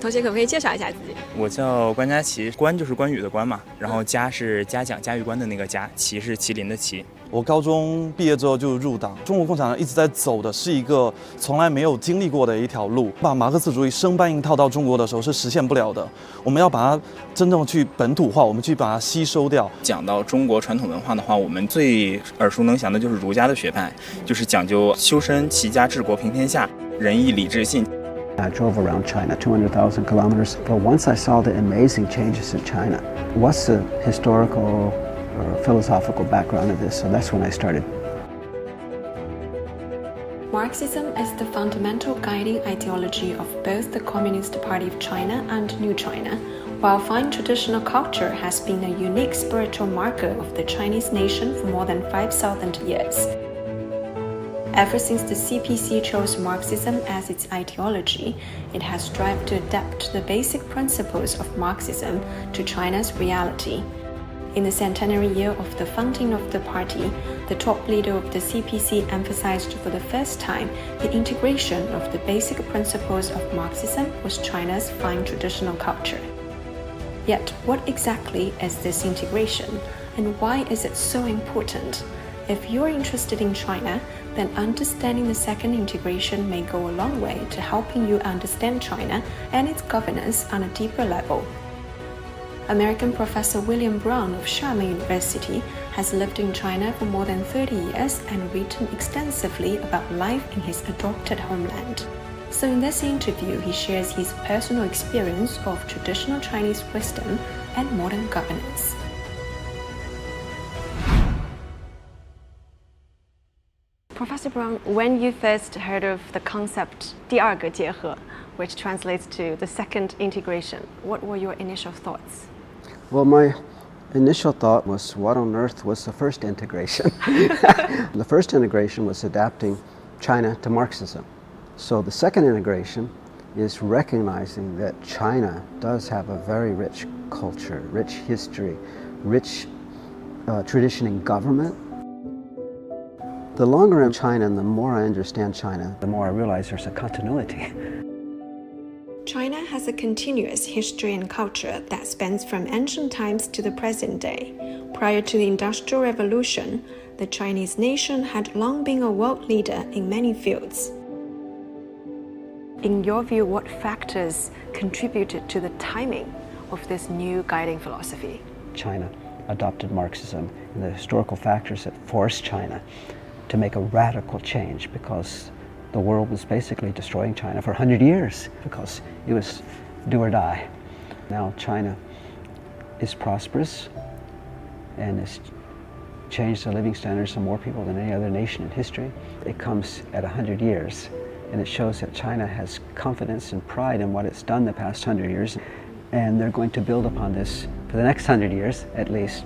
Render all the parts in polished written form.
同学可不可以介绍一下自己？我叫关佳琪，关就是关羽的关嘛，然后嘉是嘉奖嘉峪关的那个嘉，麒是麒麟的麒。我高中毕业之后就入党，中国共产党一直在走的是一个从来没有经历过的一条路，把马克思主义生搬硬套到中国的时候是实现不了的。我们要把它真正去本土化，我们去把它吸收掉。讲到中国传统文化的话，我们最耳熟能详的就是儒家的学派，就是讲究修身齐家治国平天下，仁义礼智信。 I drove around China, 200,000 kilometers, but once I saw the amazing changes in China, what's the historical or philosophical background of this? So that's when I started. Marxism is the fundamental guiding ideology of both the Communist Party of China and New China, while fine traditional culture has been a unique spiritual marker of the Chinese nation for more than 5,000 years. Ever since the CPC chose Marxism as its ideology, it has strived to adapt the basic principles of Marxism to China's reality. In the centenary year of the founding of the party, the top leader of the CPC emphasized for the first time the integration of the basic principles of Marxism with China's fine traditional culture. Yet, what exactly is this integration, and why is it so important? If you're interested in China, then understanding the second integration may go a long way to helping you understand China and its governance on a deeper level. American professor William Brown of Xiamen University has lived in China for more than 30 years and written extensively about life in his adopted homeland. So in this interview, he shares his personal experience of traditional Chinese wisdom and modern governance. Professor Brown, when you first heard of the concept 第二个结合, which translates to the second integration, what were your initial thoughts? Well, my initial thought was, what on earth was the first integration? The first integration was adapting China to Marxism. So the second integration is recognizing that China does have a very rich culture, rich history, rich tradition in government. The longer I'm in China and the more I understand China, the more I realize there's a continuity. China has a continuous history and culture that spans from ancient times to the present day. Prior to the Industrial Revolution, the Chinese nation had long been a world leader in many fields. In your view, what factors contributed to the timing of this new guiding philosophy? China adopted Marxism and the historical factors that forced China to make a radical change, because the world was basically destroying China for 100 years because it was do or die. Now China is prosperous and has changed the living standards of more people than any other nation in history. It comes at 100 years, and it shows that China has confidence and pride in what it's done the past 100 years, and they're going to build upon this for the next 100 years at least.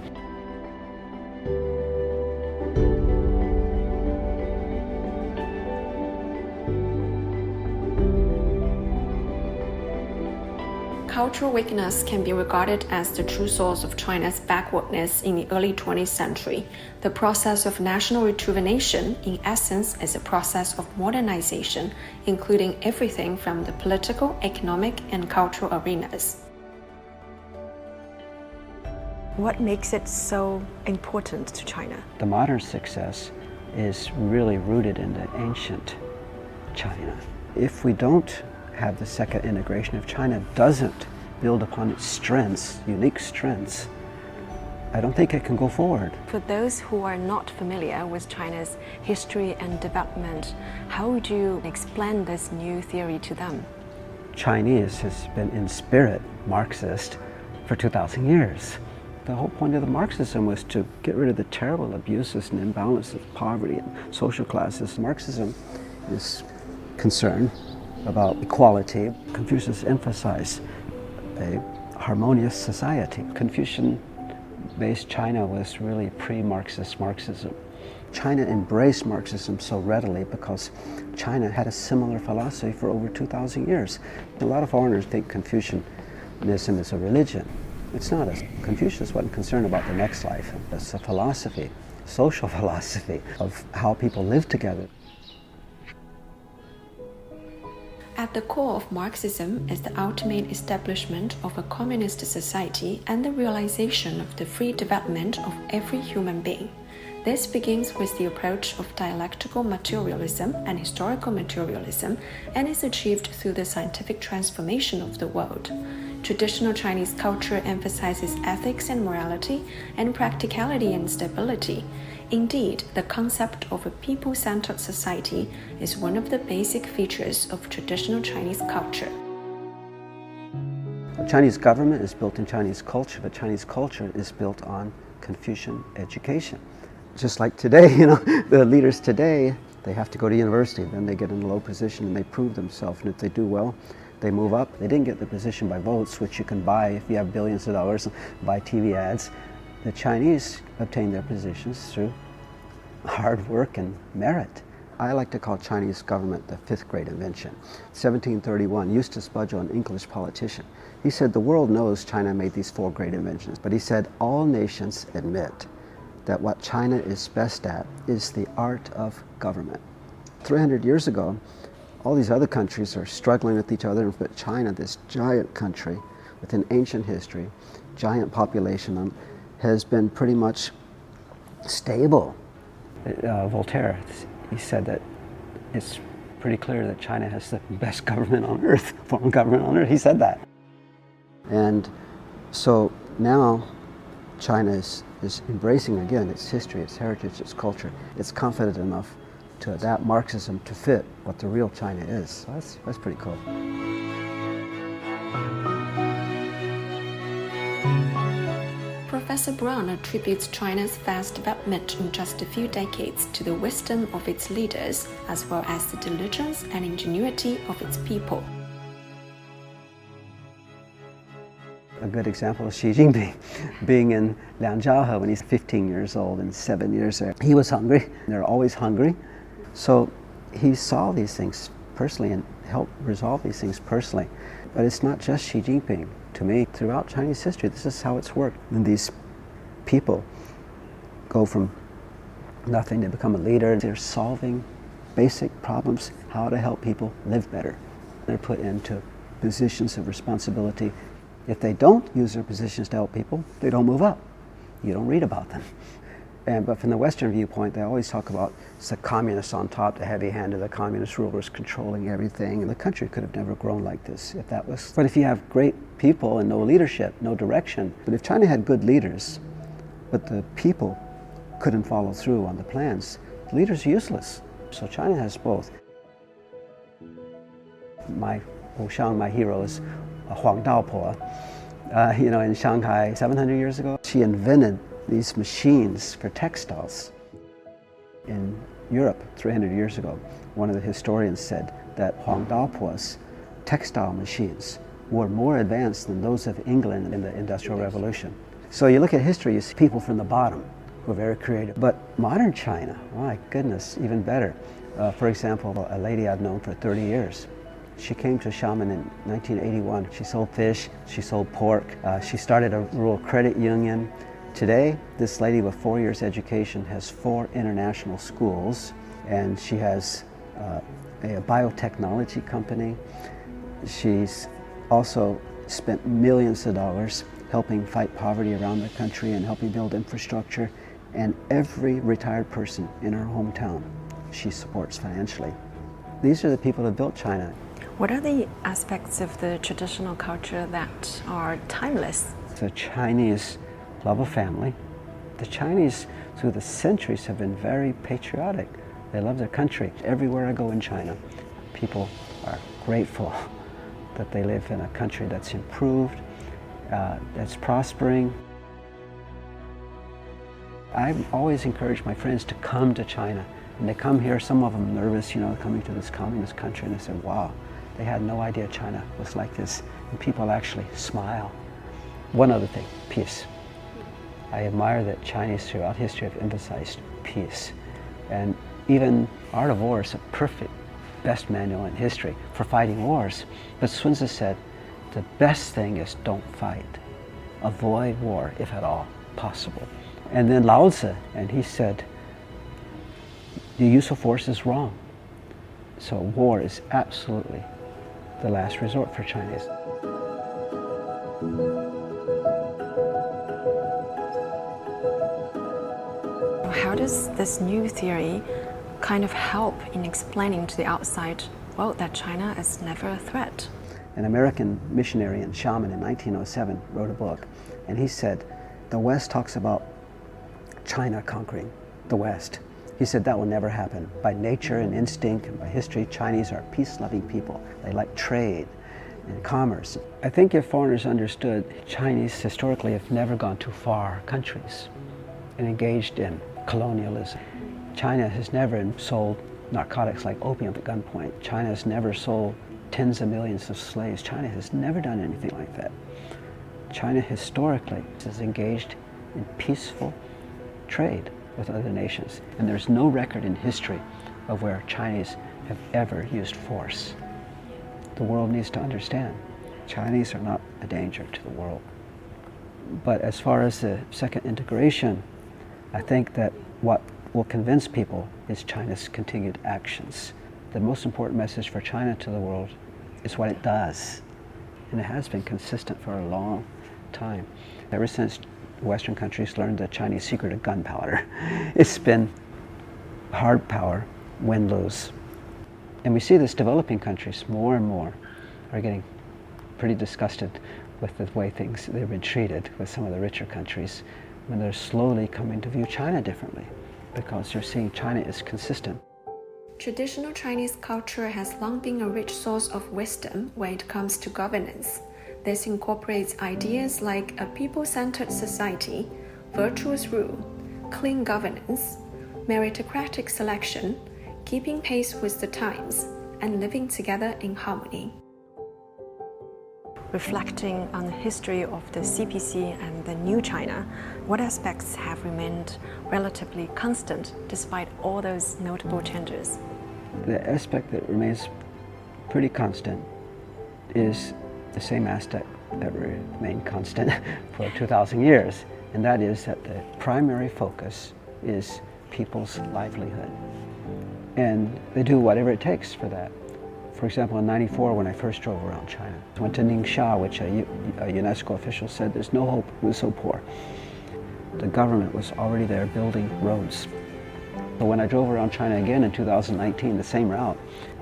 Cultural weakness can be regarded as the true source of China's backwardness in the early 20th century. The process of national rejuvenation, in essence, is a process of modernization, including everything from the political, economic, and cultural arenas. What makes it so important to China? The modern success is really rooted in the ancient China. If we don't have the second integration, if China doesn't build upon its strengths, unique strengths, I don't think it can go forward. For those who are not familiar with China's history and development, how would you explain this new theory to them? Chinese has been in spirit Marxist for 2,000 years. The whole point of the Marxism was to get rid of the terrible abuses and imbalances of poverty and social classes. Marxism is concerned about equality. Confucius emphasized a harmonious society. Confucian-based China was really pre-Marxist Marxism. China embraced Marxism so readily because China had a similar philosophy for over 2,000 years. A lot of foreigners think Confucianism is a religion. It's not. Confucius wasn't concerned about the next life. It's a philosophy, social philosophy of how people live together. At the core of Marxism is the ultimate establishment of a communist society and the realization of the free development of every human being. This begins with the approach of dialectical materialism and historical materialism and is achieved through the scientific transformation of the world. Traditional Chinese culture emphasizes ethics and morality and practicality and stability. Indeed, the concept of a people-centered society is one of the basic features of traditional Chinese culture. The Chinese government is built in Chinese culture, but Chinese culture is built on Confucian education. Just like today, the leaders today, they have to go to university, then they get in a low position and they prove themselves, and if they do well, they move up. They didn't get the position by votes, which you can buy if you have billions of dollars, buy TV ads. The Chinese obtain their positions through hard work and merit. I like to call Chinese government the fifth great invention. 1731, Eustace Budgell, an English politician, he said the world knows China made these four great inventions, but he said all nations admit that what China is best at is the art of government. 300 years ago, all these other countries are struggling with each other, but China, this giant country with an ancient history, giant population, has been pretty much stable. Voltaire, he said that it's pretty clear that China has the best government on earth, form of government on earth. He said that. And so now China is embracing again its history, its heritage, its culture. It's confident enough to adapt Marxism to fit what the real China is. So that's pretty cool. Professor Brown attributes China's fast development in just a few decades to the wisdom of its leaders, as well as the diligence and ingenuity of its people. A good example is Xi Jinping being in Liangjiahe when he's 15 years old and 7 years there. He was hungry. They're always hungry. So he saw these things personally and helped resolve these things personally. But it's not just Xi Jinping. To me, throughout Chinese history, this is how it's worked. And these people go from nothing to become a leader. They're solving basic problems, how to help people live better. They're put into positions of responsibility. If they don't use their positions to help people, they don't move up. You don't read about them. But from the Western viewpoint, they always talk about it's the communists on top, the heavy hand of the communist rulers controlling everything, and the country could have never grown like this if that was. But if you have great people and no leadership, no direction, but if China had good leaders, but the people couldn't follow through on the plans, the leaders are useless. So China has both. My hero is Huang Daopo. In Shanghai 700 years ago, she invented these machines for textiles. In Europe 300 years ago, one of the historians said that Huang Daopo's textile machines were more advanced than those of England in the Industrial Revolution. So you look at history, you see people from the bottom who are very creative. But modern China, my goodness, even better. For example, a lady I've known for 30 years. She came to Xiamen in 1981. She sold fish, she sold pork, she started a rural credit union. Today, this lady with 4 years education has 4 international schools, and she has a biotechnology company. She's also spent millions of dollars helping fight poverty around the country and helping build infrastructure. And every retired person in her hometown, she supports financially. These are the people that built China. What are the aspects of the traditional culture that are timeless? The Chinese love of family. The Chinese, through the centuries, have been very patriotic. They love their country. Everywhere I go in China, people are grateful that they live in a country that's improved, that's prospering. I've always encouraged my friends to come to China. And they come here, some of them nervous, coming to this communist country, and they said, wow, they had no idea China was like this. And people actually smile. One other thing, peace. I admire that Chinese throughout history have emphasized peace. And even Art of War is a perfect, best manual in history for fighting wars. But Sun Tzu said, the best thing is don't fight. Avoid war, if at all possible. And then Lao Tzu, and he said, the use of force is wrong. So war is absolutely the last resort for Chinese. How does this new theory kind of help in explaining to the outside world that China is never a threat? An American missionary and shaman in 1907 wrote a book, and he said, the West talks about China conquering the West. He said that will never happen. By nature and instinct and by history, Chinese are peace-loving people. They like trade and commerce. I think if foreigners understood, Chinese historically have never gone too far countries and engaged in colonialism. China has never sold narcotics like opium at gunpoint. China has never sold tens of millions of slaves. China has never done anything like that. China historically has engaged in peaceful trade with other nations, and there's no record in history of where Chinese have ever used force. The world needs to understand Chinese are not a danger to the world. But as far as the second integration, I think that what will convince people is China's continued actions. The most important message for China to the world is what it does, and it has been consistent for a long time. Ever since Western countries learned the Chinese secret of gunpowder, it's been hard power, win-lose. And we see this developing countries more and more are getting pretty disgusted with the way they've been treated with some of the richer countries, when they're slowly coming to view China differently, because they're seeing China is consistent. Traditional Chinese culture has long been a rich source of wisdom when it comes to governance. This incorporates ideas like a people-centered society, virtuous rule, clean governance, meritocratic selection, keeping pace with the times, and living together in harmony. Reflecting on the history of the CPC and the new China, what aspects have remained relatively constant despite all those notable changes? The aspect that remains pretty constant is the same aspect that remained constant for 2,000 years, and that is that the primary focus is people's livelihood. And they do whatever it takes for that. For example, in '94, when I first drove around China, I went to Ningxia, which a UNESCO official said there's no hope, it was so poor. The government was already there building roads. But when I drove around China again in 2019, the same route,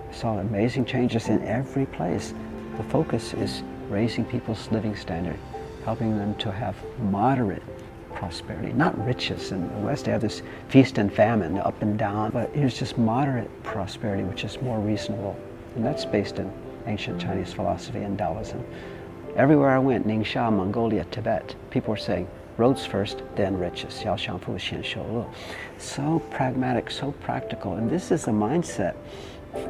I saw amazing changes in every place. The focus is raising people's living standard, helping them to have moderate prosperity, not riches. In the West, they have this feast and famine, up and down, but here's just moderate prosperity, which is more reasonable. And that's based in ancient Chinese philosophy and Taoism. Everywhere I went, Ningxia, Mongolia, Tibet, people were saying, roads first, then riches. So pragmatic, so practical. And this is the mindset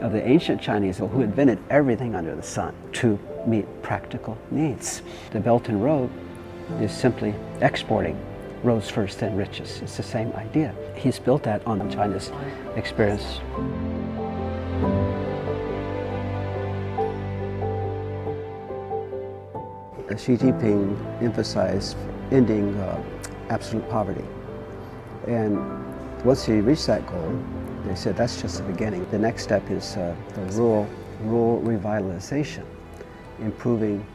of the ancient Chinese who invented everything under the sun to meet practical needs. The Belt and Road is simply exporting roads first, then riches. It's the same idea. He's built that on China's experience. Xi Jinping emphasized ending absolute poverty. And once he reached that goal, they said that's just the beginning. The next step is the rural revitalization, improving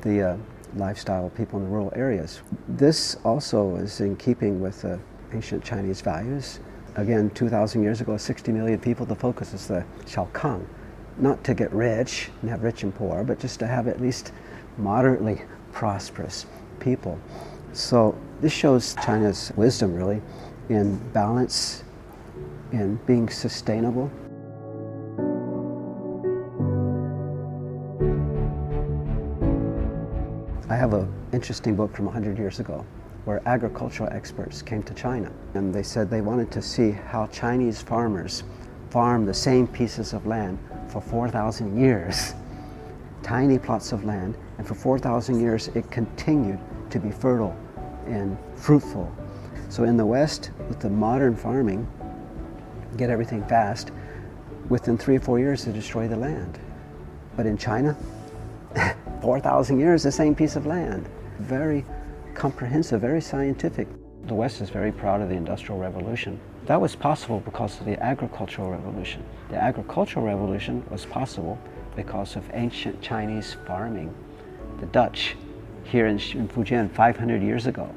the lifestyle of people in the rural areas. This also is in keeping with ancient Chinese values. Again, 2,000 years ago, 60 million people, the focus is the Xiaokang. Not to get rich and have rich and poor, but just to have at least moderately prosperous people. So this shows China's wisdom, really, in balance, in being sustainable. I have an interesting book from 100 years ago where agricultural experts came to China, and they said they wanted to see how Chinese farmers farmed the same pieces of land for 4,000 years. Tiny plots of land, and for 4,000 years it continued to be fertile and fruitful. So in the West, with the modern farming, get everything fast, within 3 or 4 years they destroy the land. But in China, 4,000 years, the same piece of land. Very comprehensive, very scientific. The West is very proud of the Industrial Revolution. That was possible because of the Agricultural Revolution. The Agricultural Revolution was possible because of ancient Chinese farming. The Dutch here in Fujian 500 years ago,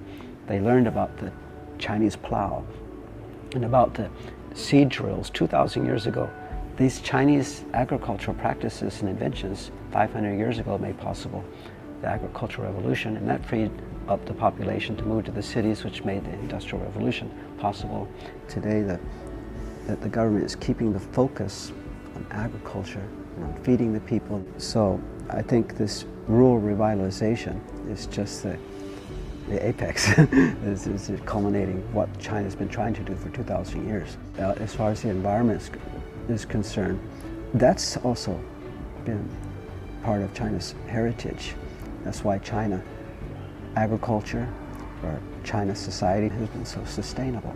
they learned about the Chinese plow and about the seed drills 2,000 years ago. These Chinese agricultural practices and inventions 500 years ago made possible the agricultural revolution, and that freed up the population to move to the cities, which made the industrial revolution possible. Today, the government is keeping the focus on agriculture and on feeding the people. So I think this rural revitalization is just the apex. This is culminating what China's been trying to do for 2,000 years. As far as the environment is concerned, that's also been part of China's heritage. That's why China agriculture or China society has been so sustainable.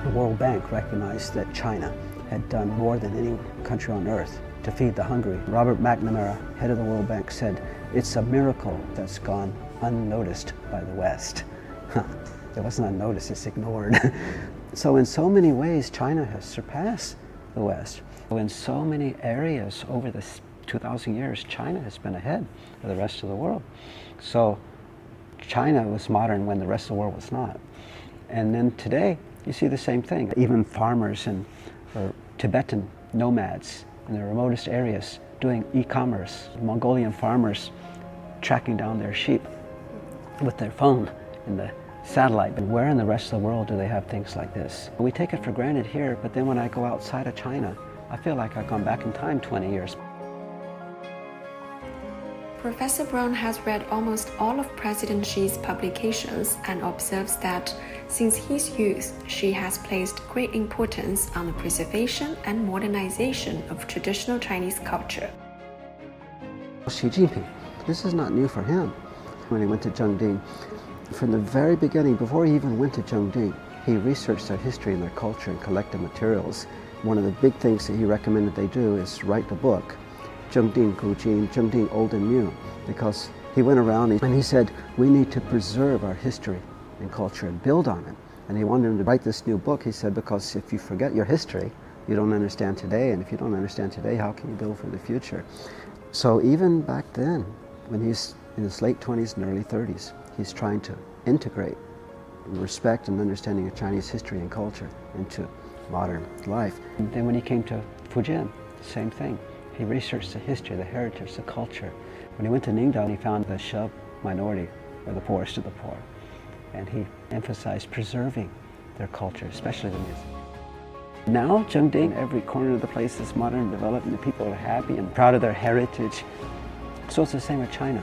The World Bank recognized that China had done more than any country on earth to feed the hungry. Robert McNamara, head of the World Bank, said, "It's a miracle that's gone unnoticed by the West." It wasn't unnoticed, it's ignored. So in so many ways, China has surpassed the West. In so many areas over the 2,000 years, China has been ahead of the rest of the world. So China was modern when the rest of the world was not. And then today, you see the same thing. Even farmers or Tibetan nomads in the remotest areas doing e-commerce. Mongolian farmers tracking down their sheep with their phone in the satellite. But where in the rest of the world do they have things like this? We take it for granted here, but then when I go outside of China, I feel like I've gone back in time 20 years. Professor Brown has read almost all of President Xi's publications and observes that since his youth, Xi has placed great importance on the preservation and modernization of traditional Chinese culture. Xi Jinping, this is not new for him. When he went to Zhengding, from the very beginning, before he even went to Zhengding, he researched their history and their culture and collected materials. One of the big things that he recommended they do is write a book, Zhengding Gujin, Zhengding Old and New, because he went around and he said, we need to preserve our history and culture and build on it. And he wanted him to write this new book, he said, because if you forget your history, you don't understand today, and if you don't understand today, how can you build for the future? So even back then, when he's in his late 20s and early 30s, he's trying to integrate respect and understanding of Chinese history and culture into modern life. And then when he came to Fujian, same thing. He researched the history, the heritage, the culture. When he went to Ningdao, he found the Shub minority, or the poorest of the poor. And he emphasized preserving their culture, especially the music. Now, Zhengding, every corner of the place is modern and developed, and the people are happy and proud of their heritage. So it's the same with China.